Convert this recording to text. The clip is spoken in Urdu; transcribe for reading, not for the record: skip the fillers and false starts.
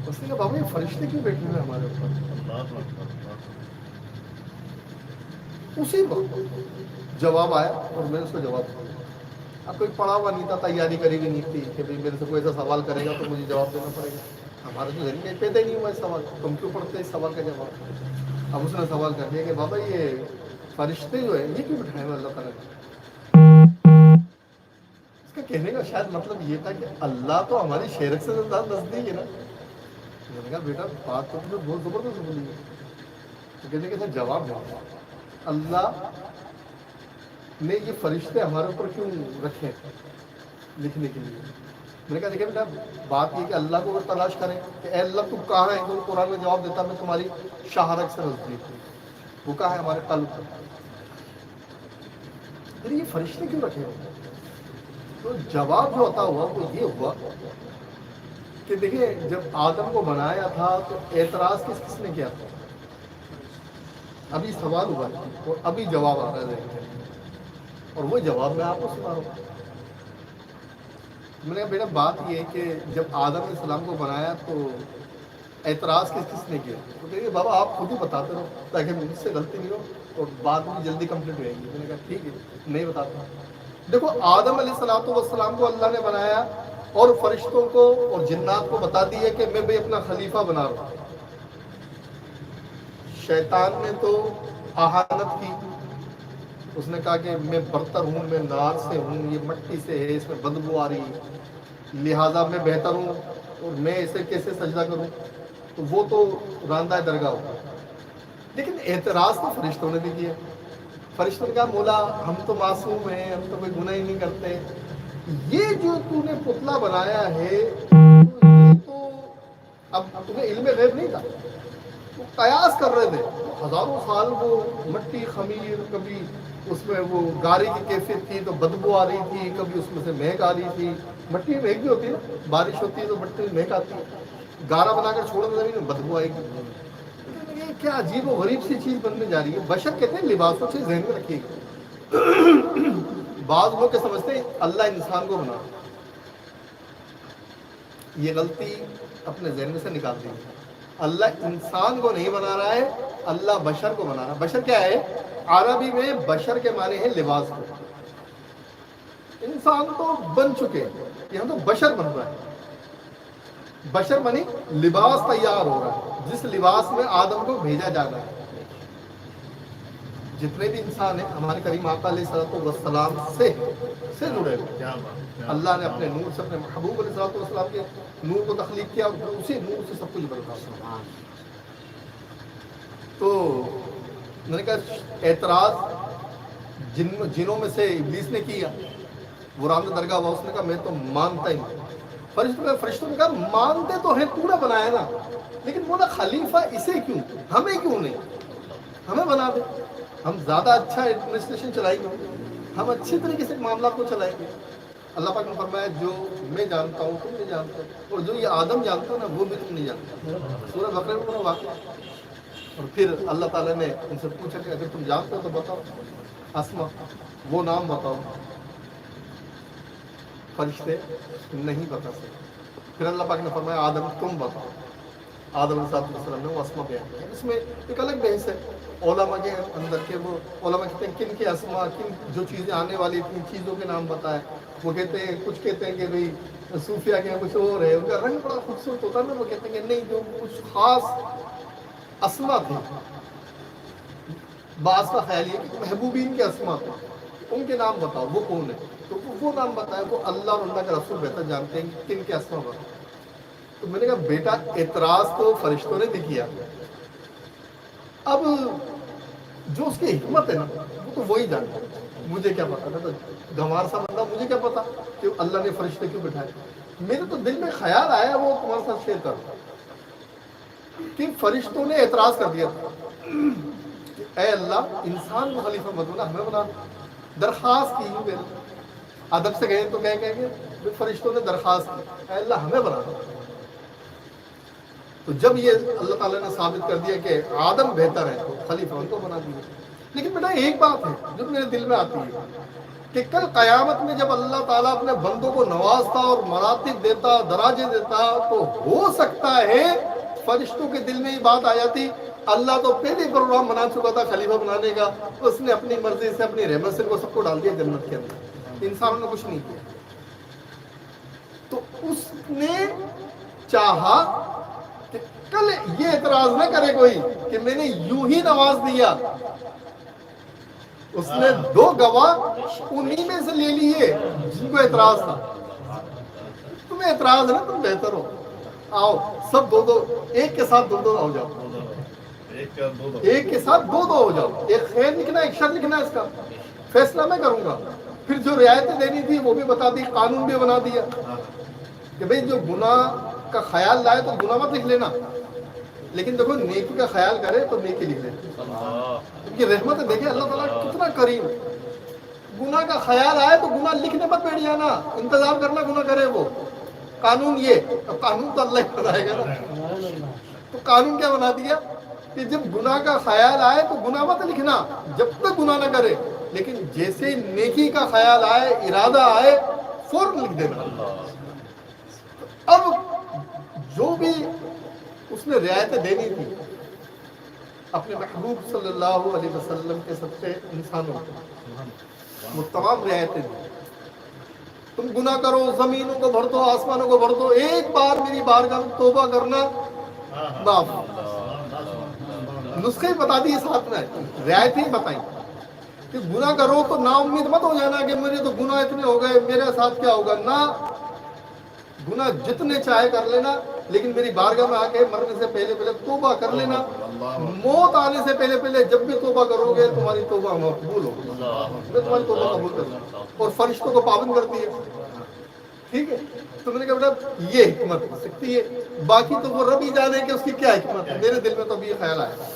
اس نے کہا بابا یہ فرشتے کیوں بیٹھے ہوئے ہمارے اوپر؟ اسی وقت جواب آیا اور میں نے اس کو جواب دیا. اب کوئی پڑھا ہوا نہیں تھا, تیاری کری ہوئی نہیں تھی کہ بھائی میرے سے کوئی ایسا سوال کرے گا تو مجھے جواب دینا پڑے گا. ہمارے تو ذہن میں پیدا ہی نہیں ہوا اس سوال, تم کیوں پڑھتے اس سوال کا جواب؟ اب اس نے سوال کر دیا کہ بابا یہ فرشتے جو ہے یہ کیوں بٹھائے ہوئے اللہ تعالیٰ نے؟ اس کا کہنے کا شاید مطلب یہ تھا کہ اللہ تو ہماری شیرت سے زیادہ نزدیک ہے نا. میں نے کہا بیٹا بات تو تمہیں بہت زبردست بولی ہے. تو کہنے کے ساتھ جواب دیں, اللہ نے یہ فرشتے ہمارے اوپر کیوں رکھے لکھنے کے لیے؟ میں نے کہا دیکھیں بیٹا بات یہ کہ اللہ کو وہ تلاش کریں کہ اے اللہ تم کہاں ہے, تو قرآن میں جواب دیتا میں تمہاری شہرت سے نزدیک ہوں. وہ کہاں ہے؟ ہمارے قلب. پھر یہ فرشتے کیوں رکھے ہوئے؟ تو جواب جو ہوتا ہوا وہ یہ ہوا کہ دیکھیں جب آدم کو بنایا تھا تو اعتراض کس کس نے کیا تھا؟ ابھی سوال ہوا ہے اور ابھی جواب آ رہا ہے, اور وہ جواب میں آپ کو سنا رہا ہوں. میں نے کہا بیٹا بات یہ ہے کہ جب آدم علیہ السلام کو بنایا تو اعتراض کس کس نے کیا؟ تو کہیے بابا آپ خود ہی بتاتے رہو تاکہ مجھ سے غلطی نہیں ہو اور بات بھی جلدی کمپلیٹ ہو جائے گی. میں نے کہا ٹھیک ہے نہیں بتاتا. دیکھو آدم علیہ السلام کو اللہ نے بنایا اور فرشتوں کو اور جنات کو بتا دیا کہ میں بھائی اپنا خلیفہ بنا رہا ہوں. شیطان نے تو اہانت کی, اس نے کہا کہ میں برتر ہوں, میں نار سے ہوں, یہ مٹی سے ہے, اس میں بدبو آ رہی ہے, لہٰذا میں بہتر ہوں اور میں اسے کیسے سجدہ کروں؟ تو وہ تو راندہ درگاہ ہوگا. لیکن اعتراض تو فرشتوں نے بھی کیا. فرشتوں نے کہا مولا ہم تو معصوم ہیں, ہم تو کوئی گناہ ہی نہیں کرتے, یہ جو تو نے پتلا بنایا ہے یہ تو اب تمہیں علم غیب نہیں تھا, وہ قیاس کر رہے تھے. ہزاروں سال وہ مٹی خمیر, کبھی اس میں وہ گارے کی کیفیت تھی تو بدبو آ رہی تھی, کبھی اس میں سے مہک آ رہی تھی. مٹی میں مہک بھی ہوتی ہے نا, بارش ہوتی ہے تو مٹی میں مہک آتی ہے, گارا بنا کر چھوڑ زمین میں بدبو آئے گی. یہ کیا عجیب و غریب سی چیز بننے جا رہی ہے. بشر کہتے ہیں لباسوں سے ذہن میں رکھیے گا. بعض لوگ کے سمجھتے ہیں اللہ انسان کو بنا, یہ غلطی اپنے ذہن میں سے نکال دیں. اللہ انسان کو نہیں بنا رہا ہے, اللہ بشر کو بنا رہا ہے. بشر کیا ہے؟ عربی میں بشر کے معنی ہے لباس کو. انسان تو بن چکے, یہاں تو بشر بن رہا ہے. بشر بنی لباس تیار ہو رہا ہے, جس لباس میں آدم کو بھیجا جا رہا ہے. جتنے بھی انسان ہیں ہمارے کریم آقا علیہ السلام سے جڑے ہوئے. اللہ نے اپنے نور سے, اپنے محبوب علیہ السلام کے نور کو تخلیق کیا اور اسی نور سے سب کچھ بنتا. تو میں نے کہا اعتراض جنوں میں سے ابلیس نے کیا, وہ راندہ درگاہ ہوا, اس نے کہا میں تو مانتا ہی نہیں. فرشتوں نے کہا مانتے تو ہیں, تو نے بنایا نا, لیکن بولا خلیفہ اسے کیوں, ہمیں کیوں نہیں, ہمیں بنا دے, ہم زیادہ اچھا ایڈمنسٹریشن چلائیں گے, ہم اچھی طریقے سے معاملات کو چلائیں گے. اللہ پاک نے فرمایا جو میں جانتا ہوں تم نہیں جانتے, اور جو یہ آدم جانتا ہو نا وہ بھی تم نہیں جانتے. سورہ بقرہ میں پورا واقعہ. اور پھر اللہ تعالیٰ نے ان سے پوچھا کہ اگر تم جانتے ہو تو بتاؤ, اسما وہ نام بتاؤ. فرشتے نہیں بتا سکتے. پھر اللہ پاک نے فرمایا آدم تم بتاؤ. آدم علیہ السلام نے وہ اسما بیان کیا. اس میں ایک الگ بحث ہے علماء کے اندر کے. وہ علماء کہتے ہیں کن کے اسما, کن جو چیزیں آنے والی کن چیزوں کے نام بتائے. وہ کہتے ہیں, کچھ کہتے ہیں کہ بھئی صوفیہ کے کچھ اور ہے, ان کا رنگ بڑا خوبصورت ہوتا ہے نا. وہ کہتے ہیں کہ نہیں, جو کچھ خاص اسما تھے. بعض کا خیال یہ کہ محبوبین کے اسما تھے, ان کے نام بتاؤ وہ کون ہے. تو وہ نام بتائے, وہ اللہ اور اللہ کے رسول بہتر جانتے ہیں کن کے اسما بتاؤ. تو میں نے کہا بیٹا اعتراض تو فرشتوں نے بھی کیا, اب جو اس کی حکمت ہے نا وہ تو وہی جانتا ہے. مجھے کیا پتا, میں تو گنوار سا بندہ, مجھے کیا پتا کہ اللہ نے فرشتے کیوں بٹھائے. میرے تو دل میں خیال آیا, وہ تمہارے ساتھ شیئر کروں کہ فرشتوں نے اعتراض کر دیا کہ اے اللہ انسان کو خلیفہ مت بنا, ہمیں بنا. درخواست کی ہوں میرے ادب سے گئے تو کہیں گے فرشتوں نے درخواست کی اے اللہ ہمیں بنا دو. تو جب یہ اللہ تعالیٰ نے ثابت کر دیا کہ آدم بہتر ہے تو خلیفہ ان کو بنا دیا. لیکن بیٹا ایک بات ہے جو میرے دل میں آتی ہے, کہ کل قیامت میں جب اللہ تعالیٰ اپنے بندوں کو نوازتا اور مراتب دیتا، دراجے دیتا، تو ہو سکتا ہے فرشتوں کے دل میں یہ بات آ جاتی، اللہ تو پہلے پروگرام بنا چکا تھا خلیفہ بنانے کا، اس نے اپنی مرضی سے اپنی رحمت سے وہ سب کو ڈال دیا جنت کے اندر، انسانوں نے کچھ نہیں کیا۔ تو اس نے چاہا کہ کل یہ اعتراض نہ کرے کوئی کہ میں نے یوں ہی نواز دیا۔ اس نے 2 گواہ انہی میں سے لے لیے جن کو اعتراض تھا۔ تمہیں اعتراض ہے نا، تم بہتر ہو، آؤ سب 2 ایک کے ساتھ 2 ہو جاؤ، ایک کے ساتھ 2 ہو جاؤ، ایک خیر لکھنا ایک شر لکھنا، اس کا فیصلہ میں کروں گا۔ پھر جو رعایتیں دینی تھی وہ بھی بتا دی، قانون بھی بنا دیا کہ بھئی جو گناہ کا خیال لائے تو گناہ مت لکھ لینا، لیکن دیکھو نیکی کا خیال کرے تو نیکی لکھ لینا، کیونکہ رحمت ہے۔ دیکھیں اللہ تعالیٰ کتنا کریم، گناہ کا خیال آئے تو گناہ لکھنے مت بیٹھ جانا، انتظار کرنا گناہ کرے وہ۔ قانون یہ، قانون تو اللہ ہی بنائے گا نا، تو قانون کیا بنا دیا کہ جب گناہ کا خیال آئے تو گناہ مت لکھنا جب تک گناہ نہ کرے، لیکن جیسے نیکی کا خیال آئے، ارادہ آئے، فوراً لکھ دینا۔ اب جو بھی اس نے رعایتیں دینی تھی اپنے محبوب صلی اللہ علیہ وسلم کے سب انسانوں کو، وہ تمام رعایتیں دی۔ تم گناہ کرو، زمینوں کو بھر دو، آسمانوں کو بھر دو، ایک بار میری بارگاہ میں توبہ کرنا معاف۔ نسخے بتا دیے ساتھ میں، رعایتیں بتائیں کہ گناہ کرو تو نا امید مت ہو جانا کہ مجھے تو گناہ اتنے ہو گئے، میرے ساتھ کیا ہوگا۔ نہ، گناہ جتنے چاہے کر لینا، لیکن میری بارگاہ میں آ کے مرنے سے پہلے پہلے توبہ کر لینا۔ موت آنے سے پہلے پہلے جب بھی توبہ کرو گے تمہاری توبہ مقبول ہوگی، میں تمہاری توبہ قبول کروں گا، اور فرشتوں کو پابند کرتی ہے۔ ٹھیک ہے، تو میں نے کہا بیٹا یہ حکمت ہو سکتی ہے، باقی تو وہ رب ہی جانے کہ اس کی کیا حکمت ہے، میرے دل میں تو ابھی یہ خیال آیا۔